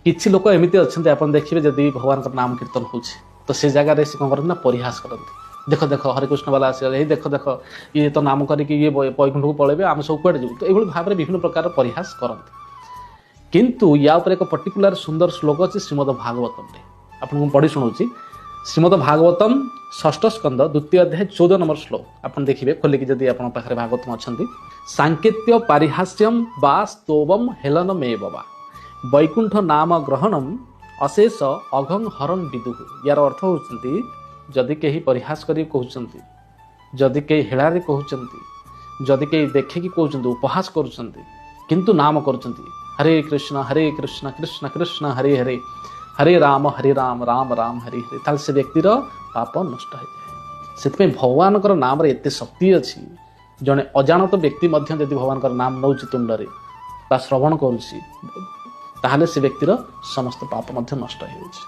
କିଛି ଲୋକ ଏମିତି ଅଛନ୍ତି ଆପଣ ଦେଖିବେ ଯଦି ଭଗବାନଙ୍କର ନାମ କୀର୍ତ୍ତନ ହେଉଛି ତ ସେ ଜାଗାରେ ସେ କ'ଣ କରନ୍ତି ନା ପରିହାସ କରନ୍ତି। ଦେଖ ଦେଖ ହରେକୃଷ୍ଣ ବାଲା ଆସିଗଲେ, ଏଇ ଦେଖ ଦେଖ ଇଏ ତ ନାମ କରିକି ଇଏ ବୈକୁଣ୍ଠକୁ ପଳେଇବେ, ଆମେ ସବୁ କୁଆଡ଼େ ଯିବୁ। ତ ଏଇଭଳି ଭାବରେ ବିଭିନ୍ନ ପ୍ରକାର ପରିହାସ କରନ୍ତି। କିନ୍ତୁ ୟା ଉପରେ ଏକ ପର୍ଟିକୁଲାର ସୁନ୍ଦର ଶ୍ଲୋକ ଅଛି ଶ୍ରୀମଦ ଭାଗବତମରେ, ଆପଣଙ୍କୁ ପଢ଼ି ଶୁଣାଉଛି। ଶ୍ରୀମଦ ଭାଗବତମ 6ଠ ସ୍କନ୍ଦ 2ୟ ଅଧ୍ୟାୟ 14 ନମ୍ବର ଶ୍ଲୋକ ଆପଣ ଦେଖିବେ ଖୋଲିକି ଯଦି ଆପଣଙ୍କ ପାଖରେ ଭାଗବତମ ଅଛନ୍ତି। ସାଙ୍କେତ୍ୟ ପାରିହାସ୍ୟମ୍ ବା ସ୍ତୋବମ୍ ହେଳନମେବ ବା ବୈକୁଣ୍ଠ ନାମ ଗ୍ରହଣମ୍ ଅଶେଷ ଅଘଂ ହରଂ ବିଦୁଃ। ୟାର ଅର୍ଥ ହେଉଛନ୍ତି ଯଦି କେହି ପରିହାସ କରି କହୁଛନ୍ତି, ଯଦି କେହି ହେଳାରେ କହୁଛନ୍ତି, ଯଦି କେହି ଦେଖିକି କହୁଛନ୍ତି, ଉପହାସ କରୁଛନ୍ତି, କିନ୍ତୁ ନାମ କରୁଛନ୍ତି ହରେ କୃଷ୍ଣ କୃଷ୍ଣ କୃଷ୍ଣ ହରେ ହରେ ହରେ ରାମ ରାମ ରାମ ହରେ ହରେ, ତାହେଲେ ସେ ବ୍ୟକ୍ତିର ପାପ ନଷ୍ଟ ହୋଇଯାଏ। ସେଥିପାଇଁ ଭଗବାନଙ୍କର ନାମରେ ଏତେ ଶକ୍ତି ଅଛି। ଜଣେ ଅଜାଣତ ବ୍ୟକ୍ତି ମଧ୍ୟ ଯଦି ଭଗବାନଙ୍କର ନାମ ନେଉଛି ତୁଣ୍ଡରେ ବା ଶ୍ରବଣ କରୁଛି, ତାହେଲେ ସେ ବ୍ୟକ୍ତିର ସମସ୍ତ ପାପ ମଧ୍ୟ ନଷ୍ଟ ହେଉଛି।